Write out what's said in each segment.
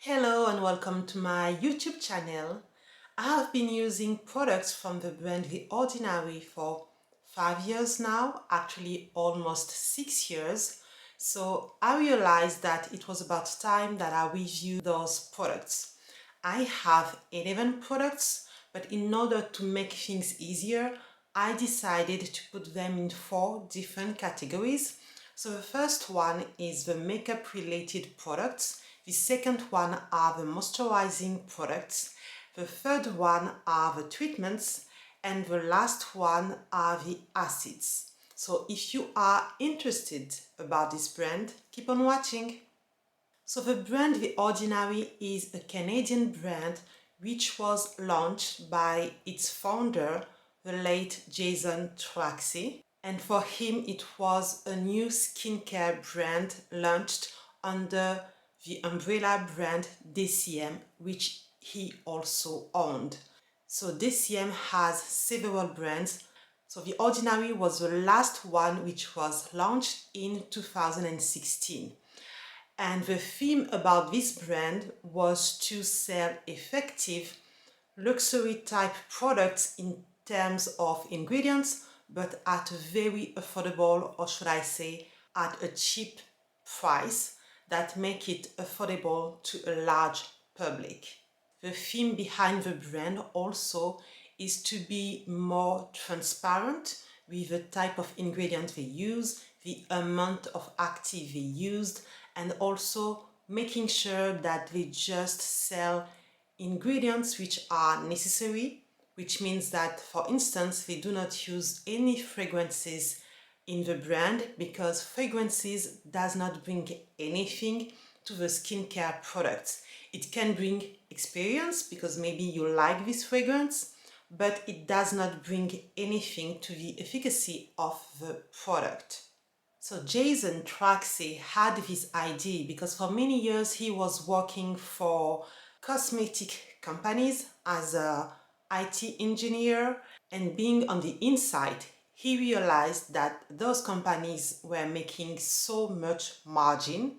Hello and welcome to my YouTube channel. I have been using products from the brand The Ordinary for 5 years now, actually almost 6 years. So I realized that it was about time that I review those products. I have 11 products, but in order to make things easier, I decided to put them in 4 different categories. So the first one is the makeup related products. The second one are the moisturizing products. The third one are the treatments. And the last one are the acids. So if you are interested about this brand, keep on watching. So the brand The Ordinary is a Canadian brand which was launched by its founder, the late Jason Traxey. And for him, it was a new skincare brand launched under the umbrella brand DCM, which he also owned. So DCM has several brands. So The Ordinary was the last one which was launched in 2016. And the theme about this brand was to sell effective luxury type products in terms of ingredients, but at a very affordable, or should I say, at a cheap price that make it affordable to a large public. The theme behind the brand also is to be more transparent with the type of ingredient they use, the amount of active they used, and also making sure that they just sell ingredients which are necessary, which means that, for instance, they do not use any fragrances in the brand because fragrances does not bring anything to the skincare products. It can bring experience because maybe you like this fragrance, but it does not bring anything to the efficacy of the product. So Jason Traxey had this idea because for many years he was working for cosmetic companies as a IT engineer, and being on the inside, he realized that those companies were making so much margin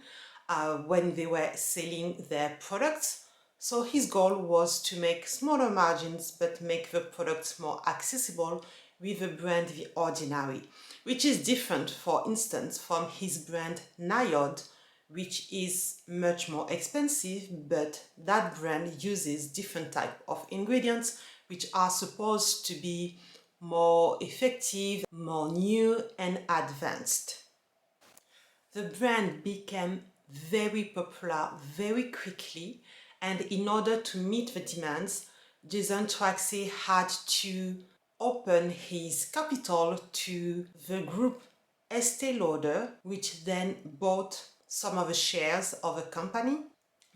when they were selling their products. So his goal was to make smaller margins but make the products more accessible with the brand The Ordinary, which is different, for instance, from his brand Niacinamide, which is much more expensive, but that brand uses different type of ingredients which are supposed to be more effective, more new and advanced. The brand became very popular very quickly, and in order to meet the demands, Jason Traxey had to open his capital to the group Estée Lauder, which then bought some of the shares of the company.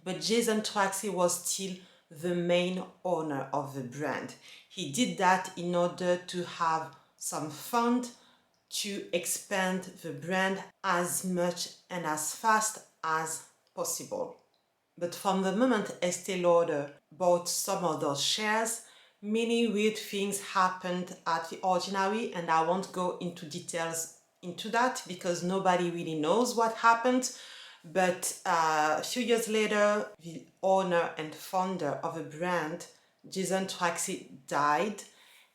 But Jason Traxey was still the main owner of the brand. He did that in order to have some fund to expand the brand as much and as fast as possible. But from the moment Estée Lauder bought some of those shares, many weird things happened at The Ordinary, and I won't go into details into that because nobody really knows what happened. But a few years later, the owner and founder of the brand, Jason Traxey, died,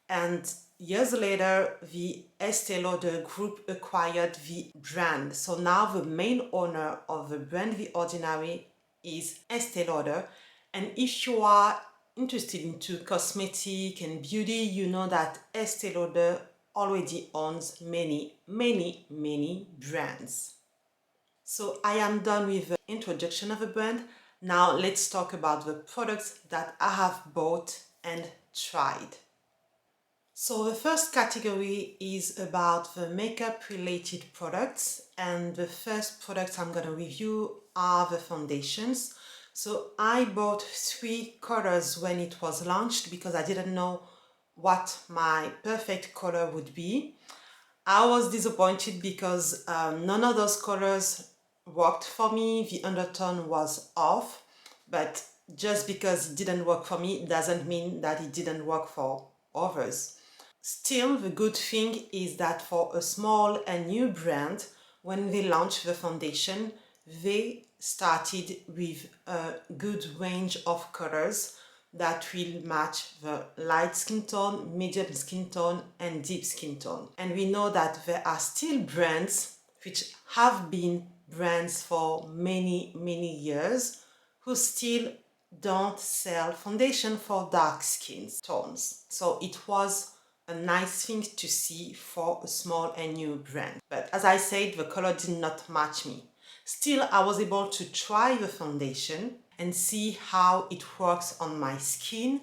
and years later, the Estée Lauder group acquired the brand. So now the main owner of the brand The Ordinary is Estée Lauder. And if you are interested into cosmetic and beauty, you know that Estée Lauder already owns many brands. So I am done with the introduction of the brand. Now let's talk about the products that I have bought and tried. So the first category is about the makeup related products, and the first products I'm going to review are the foundations. So I bought 3 colors when it was launched because I didn't know what my perfect color would be. I was disappointed because none of those colors worked for me. The undertone was off, but just because it didn't work for me doesn't mean that it didn't work for others. Still, the good thing is that for a small and new brand, when they launch the foundation, they started with a good range of colors that will match the light skin tone, medium skin tone, and deep skin tone. And we know that there are still brands which have been brands for many years who still don't sell foundation for dark skin tones. So it was a nice thing to see for a small and new brand. But as I said, the color did not match me. Still, I was able to try the foundation and see how it works on my skin.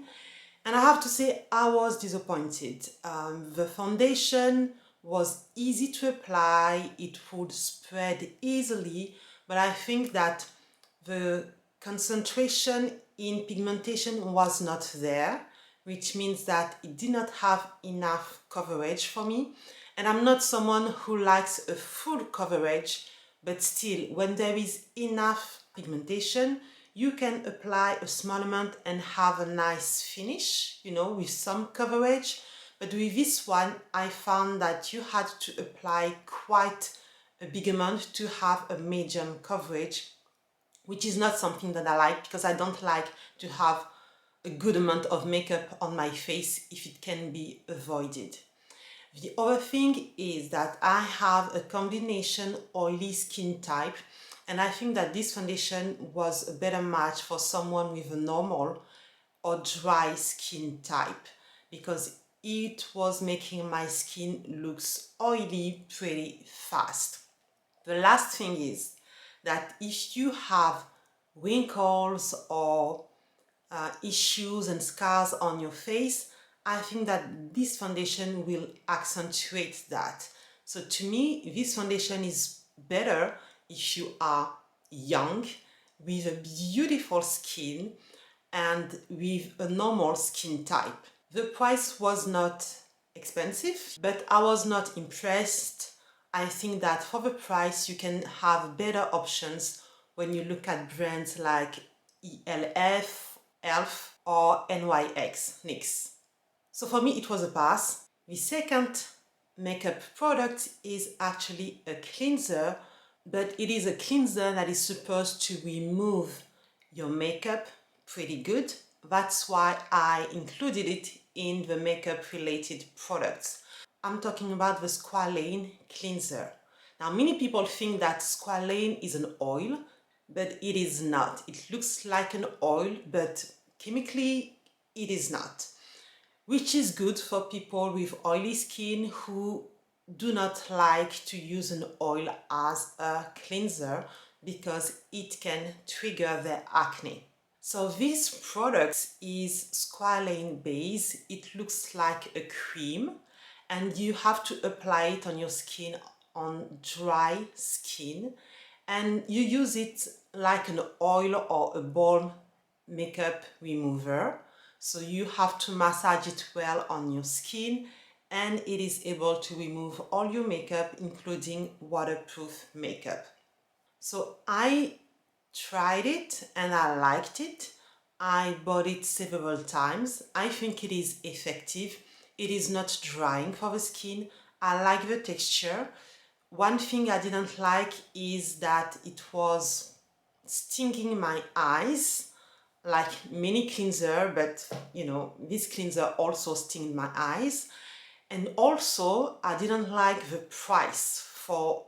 And I have to say, I was disappointed. The foundation was easy to apply, it would spread easily, but I think that the concentration in pigmentation was not there, which means that it did not have enough coverage for me. And I'm not someone who likes a full coverage, but still, when there is enough pigmentation, you can apply a small amount and have a nice finish, you know, with some coverage. But with this one, I found that you had to apply quite a big amount to have a medium coverage, which is not something that I like, because I don't like to have a good amount of makeup on my face if it can be avoided. The other thing is that I have a combination oily skin type, and I think that this foundation was a better match for someone with a normal or dry skin type, because it was making my skin looks oily pretty fast. The last thing is that if you have wrinkles or issues and scars on your face, I think that this foundation will accentuate that. So to me, this foundation is better if you are young, with a beautiful skin, and with a normal skin type. The price was not expensive, but I was not impressed. I think that for the price, you can have better options when you look at brands like ELF, ELF, or NYX. So for me, it was a pass. The second makeup product is actually a cleanser, but it is a cleanser that is supposed to remove your makeup pretty good. That's why I included it in the makeup related products. I'm talking about the Squalane cleanser. Now, many people think that Squalane is an oil, but it is not. It looks like an oil, but chemically it is not, which is good for people with oily skin who do not like to use an oil as a cleanser because it can trigger their acne. So this product is squalane base. It looks like a cream, and you have to apply it on your skin, on dry skin, and you use it like an oil or a balm makeup remover. So you have to massage it well on your skin, and it is able to remove all your makeup, including waterproof makeup. So I tried it and I liked it. I bought it several times. I think it is effective. It is not drying for the skin. I like the texture. One thing I didn't like is that it was stinging my eyes, like many cleanser, but you know, this cleanser also stinged my eyes. And also, I didn't like the price for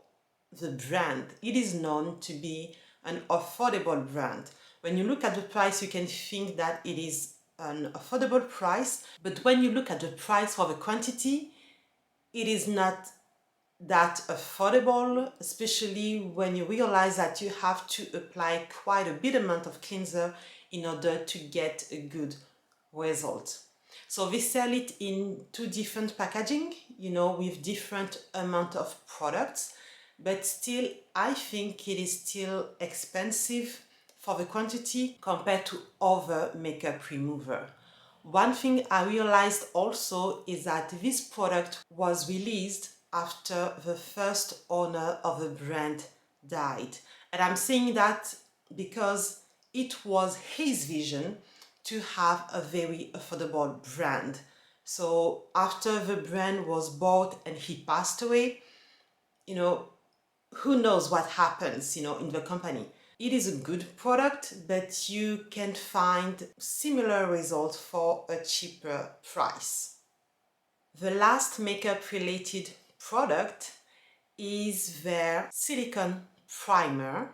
the brand. It is known to be an affordable brand. When you look at the price, you can think that it is an affordable price, but when you look at the price for the quantity, it is not that affordable, especially when you realize that you have to apply quite a bit amount of cleanser in order to get a good result. So they sell it in two different packaging, you know, with different amount of products, but still I think it is still expensive for the quantity compared to other makeup remover. One thing I realized also is that this product was released after the first owner of the brand died. And I'm saying that because it was his vision to have a very affordable brand. So after the brand was bought and he passed away, you know, who knows what happens, in the company. It is a good product, but you can find similar results for a cheaper price. The last makeup related product is their silicone primer.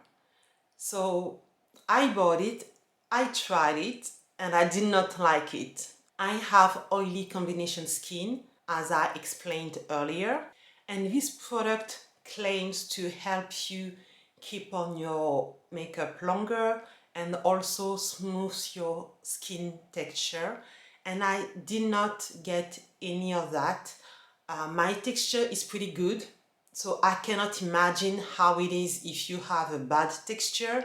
So I bought it, I tried it, and I did not like it. I have oily combination skin, as I explained earlier, and this product claims to help you keep on your makeup longer and also smooth your skin texture, and I did not get any of that. My texture is pretty good, so I cannot imagine how it is if you have a bad texture.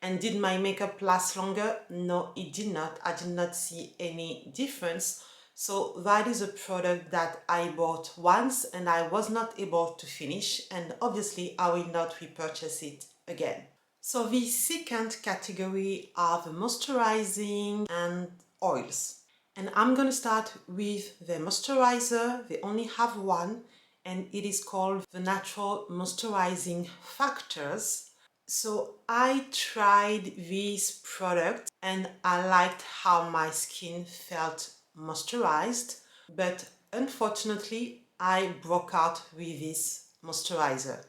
And did my makeup last longer? No, it did not. I did not see any difference. So that is a product that I bought once and I was not able to finish, and obviously I will not repurchase it again. So the second category are the moisturizing and oils. And I'm gonna start with the moisturizer. They only have one, and it is called the Natural Moisturizing Factors. So I tried this product and I liked how my skin felt moisturized, but unfortunately I broke out with this moisturizer.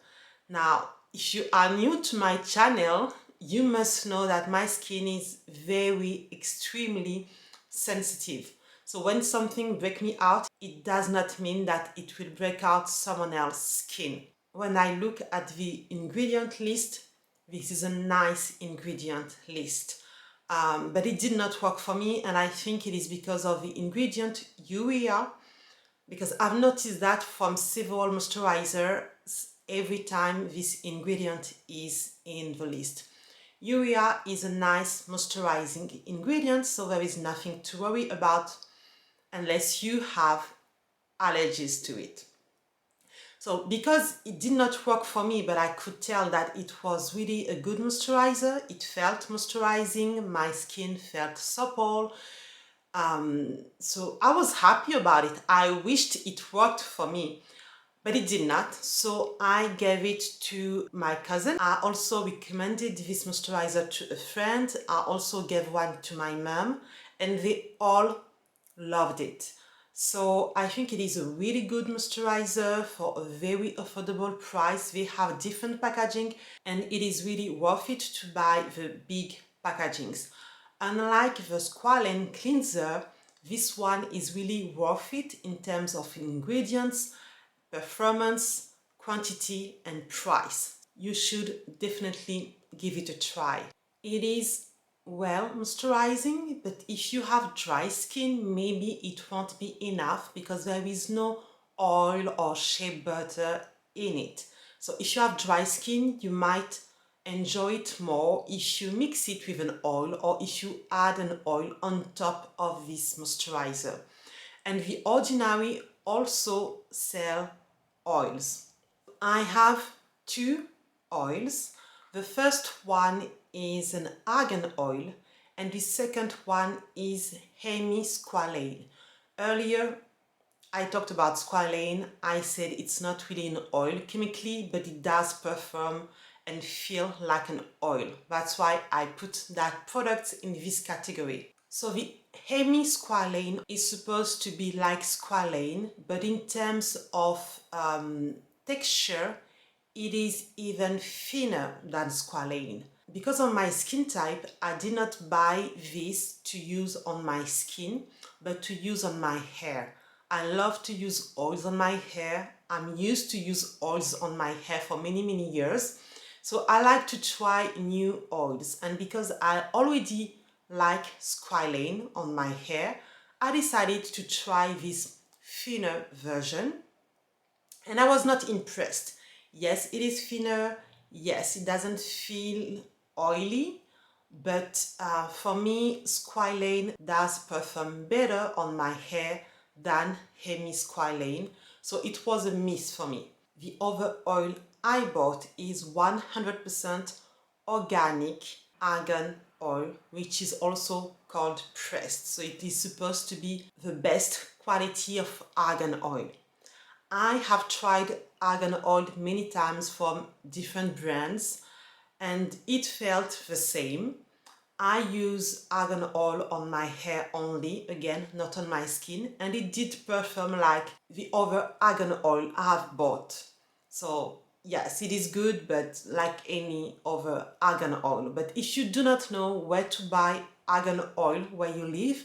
Now, if you are new to my channel, you must know that my skin is very extremely sensitive. So when something breaks me out, it does not mean that it will break out someone else's skin. When I look at the ingredient list, this is a nice ingredient list. But it did not work for me, and I think it is because of the ingredient urea, because I've noticed that from several moisturizers every time this ingredient is in the list. Urea is a nice moisturizing ingredient, so there is nothing to worry about unless you have allergies to it. So because it did not work for me, but I could tell that it was really a good moisturizer, it felt moisturizing, my skin felt supple, so I was happy about it. I wished it worked for me, but it did not. So I gave it to my cousin. I also recommended this moisturizer to a friend. I also gave one to my mom, and they all loved it. So I think it is a really good moisturizer for a very affordable price. They have different packaging and it is really worth it to buy the big packagings. Unlike the Squalane cleanser, this one is really worth it in terms of ingredients, performance, quantity, and price. You should definitely give it a try. It is well moisturizing, but if you have dry skin, maybe it won't be enough because there is no oil or shea butter in it. So if you have dry skin, you might enjoy it more if you mix it with an oil or if you add an oil on top of this moisturizer. And The Ordinary also sell oils. I have two oils. The first one is an argan oil and the second one is Hemi-Squalane. Earlier I talked about squalane. I said it's not really an oil chemically, but it does perform and feel like an oil. That's why I put that product in this category. So the Hemi-Squalane is supposed to be like squalane, but in terms of texture, it is even thinner than squalane. Because of my skin type, I did not buy this to use on my skin, but to use on my hair. I love to use oils on my hair. I'm used to use oils on my hair for many years. So I like to try new oils. And because I already like squalane on my hair, I decided to try this thinner version. And I was not impressed. Yes, it is thinner. Yes, it doesn't feel oily. But for me, squalane does perform better on my hair than Hemi-Squalane. So it was a miss for me. The other oil I bought is 100% organic argan oil, which is also called pressed. So it is supposed to be the best quality of argan oil. I have tried argan oil many times from different brands and it felt the same. I use argan oil on my hair only, again, not on my skin, and it did perform like the other argan oil I have bought. So yes, it is good, but like any other argan oil. But if you do not know where to buy argan oil where you live,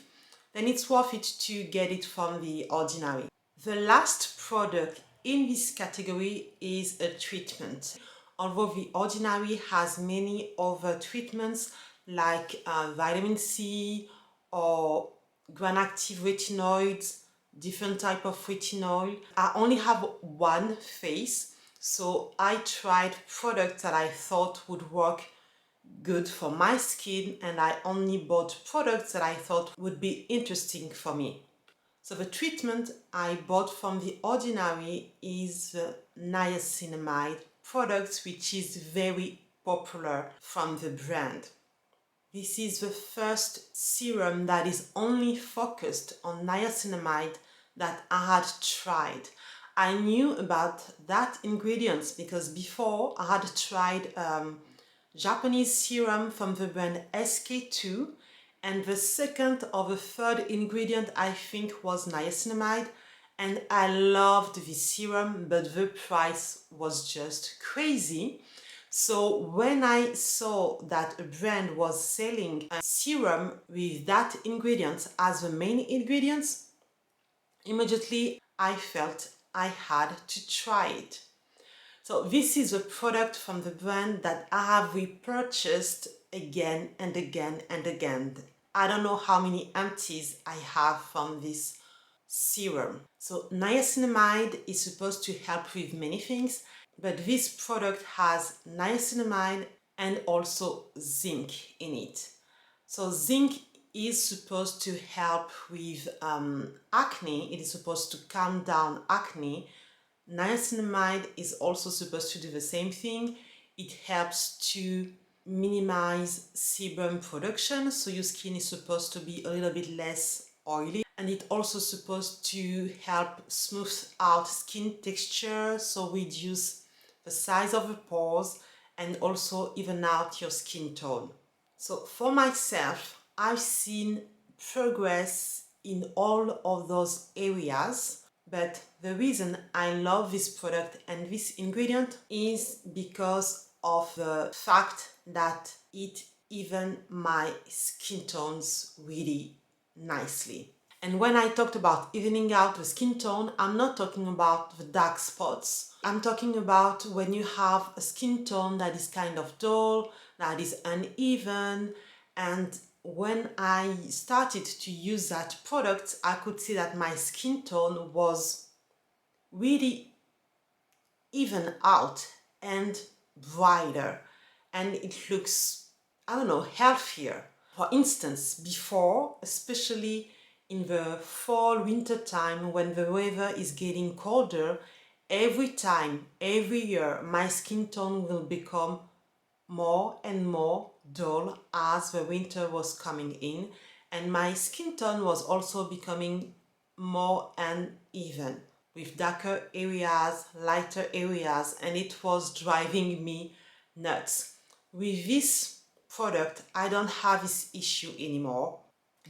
then it's worth it to get it from The Ordinary. The last product in this category is a treatment. Although The Ordinary has many other treatments like vitamin C or gram-active retinoids, different type of retinol. I only have one face, so I tried products that I thought would work good for my skin, and I only bought products that I thought would be interesting for me. So the treatment I bought from The Ordinary is the Niacinamide product, which is very popular from the brand. This is the first serum that is only focused on niacinamide that I had tried. I knew about that ingredient because before I had tried Japanese serum from the brand SK2, and the second or the third ingredient I think was niacinamide, and I loved this serum, but the price was just crazy. So when I saw that a brand was selling a serum with that ingredient as the main ingredients, immediately I felt I had to try it. So this is a product from the brand that I have repurchased again and again and again. I don't know how many empties I have from this serum. So niacinamide is supposed to help with many things, but this product has niacinamide and also zinc in it. So zinc is supposed to help with acne. It is supposed to calm down acne. Niacinamide is also supposed to do the same thing. It helps to minimize sebum production, so your skin is supposed to be a little bit less oily, and it's also supposed to help smooth out skin texture, so reduce the size of the pores and also even out your skin tone. So for myself, I've seen progress in all of those areas, but the reason I love this product and this ingredient is because of the fact that it even my skin tones really nicely. And when I talked about evening out the skin tone, I'm not talking about the dark spots. I'm talking about when you have a skin tone that is kind of dull, that is uneven, and when I started to use that product, I could see that my skin tone was really even out and brighter, and it looks, I don't know, healthier. For instance, before, especially in the fall winter time when the weather is getting colder, every time, every year, my skin tone will become more and more dull as the winter was coming in, and my skin tone was also becoming more uneven with darker areas, lighter areas, and it was driving me nuts. With this product, I don't have this issue anymore.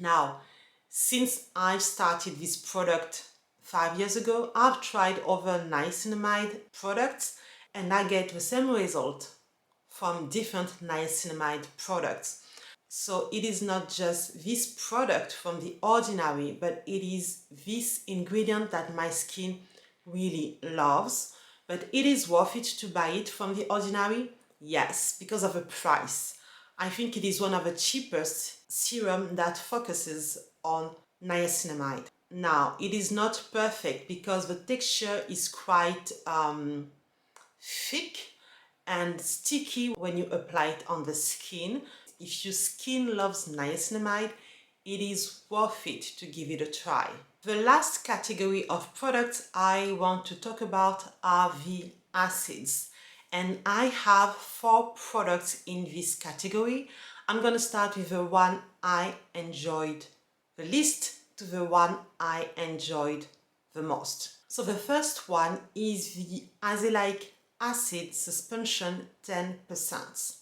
Now, since I've started this product 5 years ago, I've tried other niacinamide products and I get the same result from different niacinamide products. So it is not just this product from The Ordinary, but it is this ingredient that my skin really loves. But it is worth it to buy it from The Ordinary? Yes, because of the price. I think it is one of the cheapest serum that focuses on niacinamide. Now, it is not perfect because the texture is quite thick and sticky when you apply it on the skin. If your skin loves niacinamide, it is worth it to give it a try. The last category of products I want to talk about are the acids. And I have 4 products in this category. I'm going to start with the one I enjoyed the least to the one I enjoyed the most. So the first one is the Azelaic acid suspension 10%.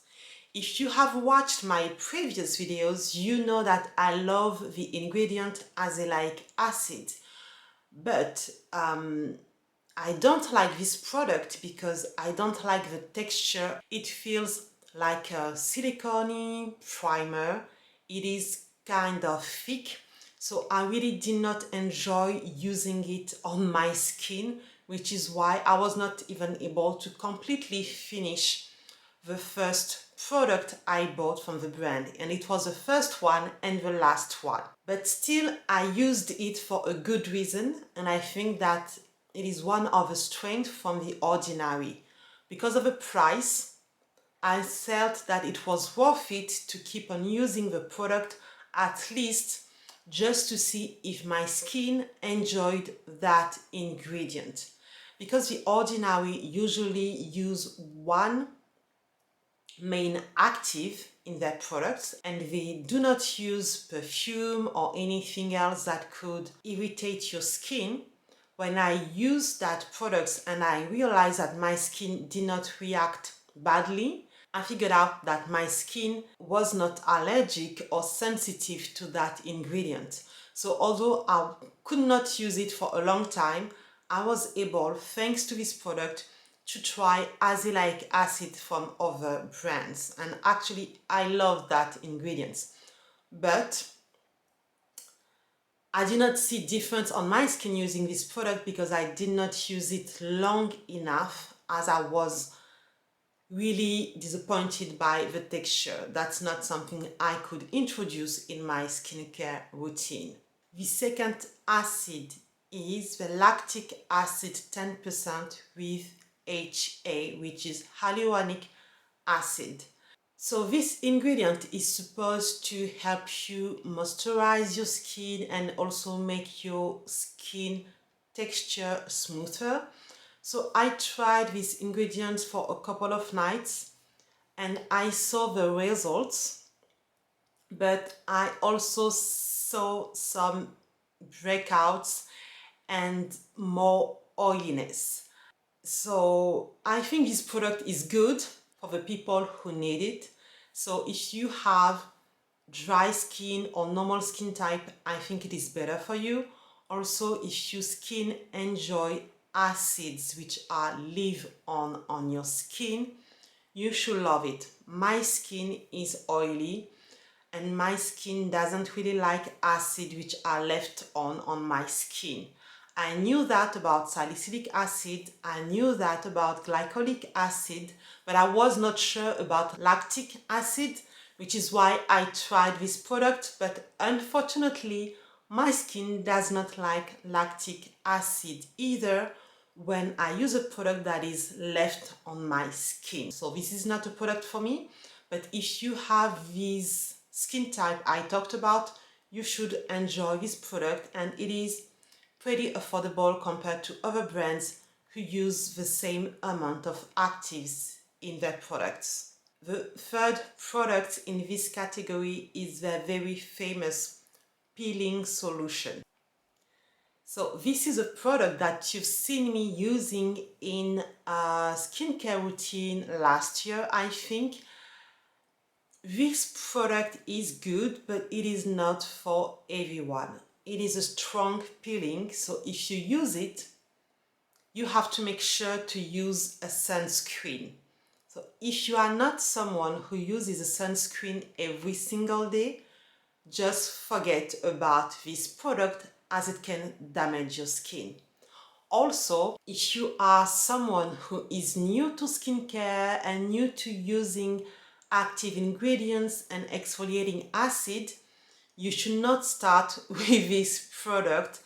If you have watched my previous videos, you know that I love the ingredient azelaic acid, but I don't like this product because I don't like the texture. It feels like a silicone primer. It is kind of thick, so I really did not enjoy using it on my skin, which is why I was not even able to completely finish the first product I bought from the brand, and it was the first one and the last one. But still, I used it for a good reason, and I think that it is one of the strengths from the Ordinary. Because of the price, I felt that it was worth it to keep on using the product, at least just to see if my skin enjoyed that ingredient. Because the Ordinary usually use one main active in their products, and they do not use perfume or anything else that could irritate your skin. When I used that product and I realized that my skin did not react badly, I figured out that my skin was not allergic or sensitive to that ingredient. So although I could not use it for a long time, I was able, thanks to this product, to try azelaic acid from other brands, and actually I love that ingredient. But I did not see difference on my skin using this product because I did not use it long enough, as I was really disappointed by the texture. That's not something I could introduce in my skincare routine. The second acid is the lactic acid 10% with HA, which is hyaluronic acid. So this ingredient is supposed to help you moisturize your skin and also make your skin texture smoother. So I tried these ingredients for a couple of nights and I saw the results, but I also saw some breakouts and more oiliness. So I think this product is good for the people who need it. So if you have dry skin or normal skin type, I think it is better for you. Also, if your skin enjoy acids which are live on your skin, you should love it. My skin is oily and my skin doesn't really like acid which are left on my skin. I knew that about salicylic acid, I knew that about glycolic acid, but I was not sure about lactic acid, which is why I tried this product, but unfortunately my skin does not like lactic acid either when I use a product that is left on my skin. So this is not a product for me, but if you have this skin type I talked about, you should enjoy this product, and it is pretty affordable compared to other brands who use the same amount of actives in their products. The third product in this category is their very famous peeling solution. So this is a product that you've seen me using in a skincare routine last year, I think. This product is good, but it is not for everyone. It is a strong peeling, so if you use it, you have to make sure to use a sunscreen. So if you are not someone who uses a sunscreen every single day, just forget about this product as it can damage your skin. Also, if you are someone who is new to skincare and new to using active ingredients and exfoliating acid, you should not start with this product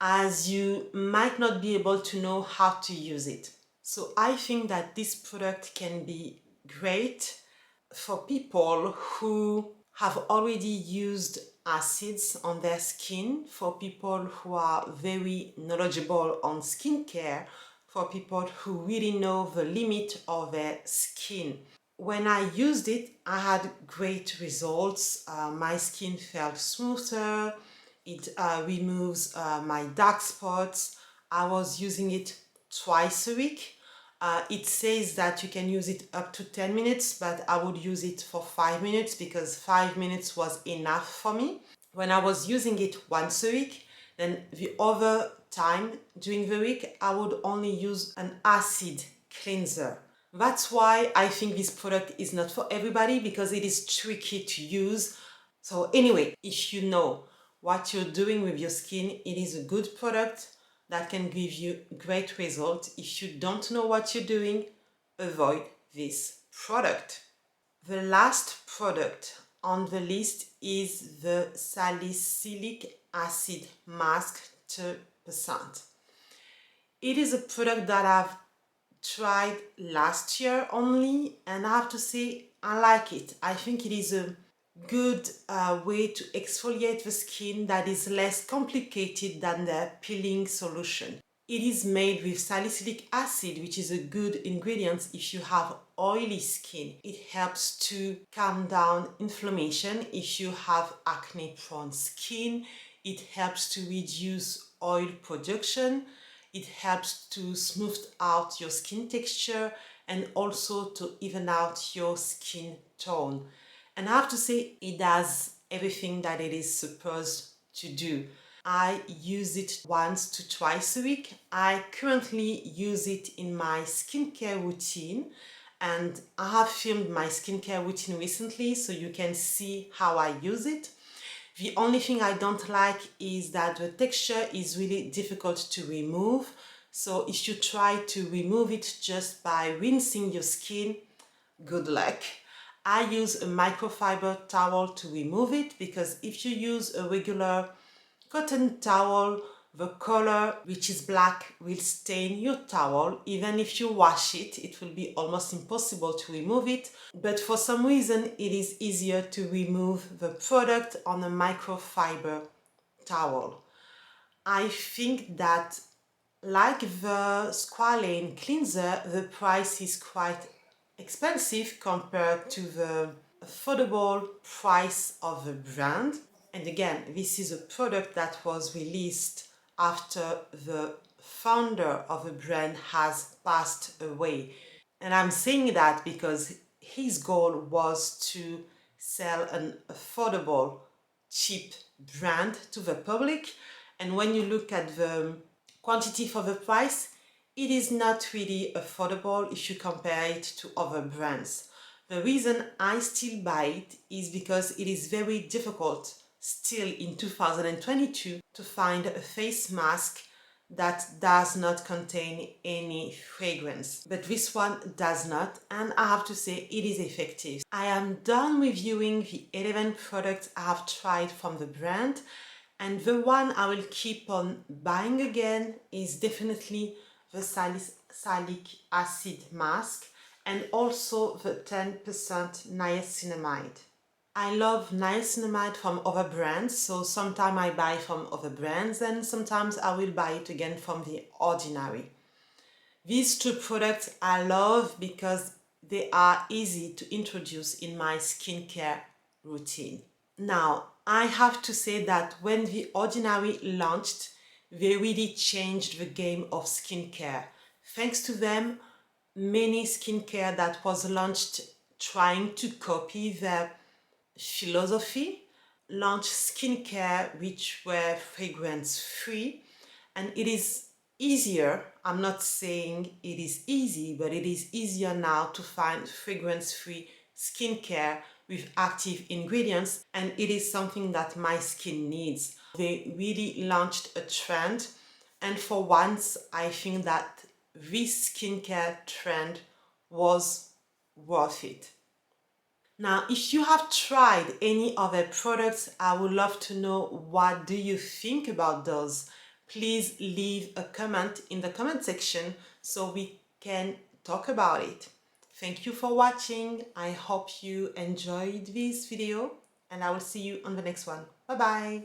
as you might not be able to know how to use it. So I think that this product can be great for people who have already used acids on their skin, for people who are very knowledgeable on skincare, for people who really know the limit of their skin. When I used it, I had great results. My skin felt smoother. It removes my dark spots. I was using it twice a week. It says that you can use it up to 10 minutes, but I would use it for 5 minutes because 5 minutes was enough for me. When I was using it once a week, then the other time during the week, I would only use an acid cleanser. That's why I think this product is not for everybody, because it is tricky to use. So anyway, if you know what you're doing with your skin, it is a good product that can give you great results. If you don't know what you're doing, avoid this product. The last product on the list is the salicylic acid mask 2%. It is a product that I've tried last year only, and I have to say I like it. I think it is a good way to exfoliate the skin that is less complicated than the peeling solution. It is made with salicylic acid, which is a good ingredient if you have oily skin. It helps to calm down inflammation if you have acne prone skin. It helps to reduce oil production. It helps to smooth out your skin texture and also to even out your skin tone. And I have to say, it does everything that it is supposed to do. I use it once to twice a week. I currently use it in my skincare routine, and I have filmed my skincare routine recently so you can see how I use it. The only thing I don't like is that the texture is really difficult to remove. So if you try to remove it just by rinsing your skin, good luck. I use a microfiber towel to remove it, because if you use a regular cotton towel, the color, which is black, will stain your towel. Even if you wash it, it will be almost impossible to remove it. But for some reason, it is easier to remove the product on a microfiber towel. I think that, like the Squalane cleanser, the price is quite expensive compared to the affordable price of the brand. And again, this is a product that was released after the founder of the brand has passed away. And I'm saying that because his goal was to sell an affordable, cheap brand to the public. And when you look at the quantity for the price, it is not really affordable if you compare it to other brands. The reason I still buy it is because it is very difficult still in 2022 to find a face mask that does not contain any fragrance. But this one does not, and I have to say it is effective. I am done reviewing the 11 products I have tried from the brand, and the one I will keep on buying again is definitely the salicylic acid mask and also the 10% niacinamide. I love niacinamide from other brands, so sometimes I buy from other brands and sometimes I will buy it again from The Ordinary. These two products I love because they are easy to introduce in my skincare routine. Now, I have to say that when The Ordinary launched, they really changed the game of skincare. Thanks to them, many skincare that was launched trying to copy their philosophy launched skincare which were fragrance free, and it is easier. I'm not saying it is easy, but it is easier now to find fragrance free skincare with active ingredients, and it is something that my skin needs. They really launched a trend, and for once I think that this skincare trend was worth it. Now, if you have tried any other products, I would love to know what do you think about those. Please leave a comment in the comment section so we can talk about it. Thank you for watching. I hope you enjoyed this video and I will see you on the next one. Bye bye.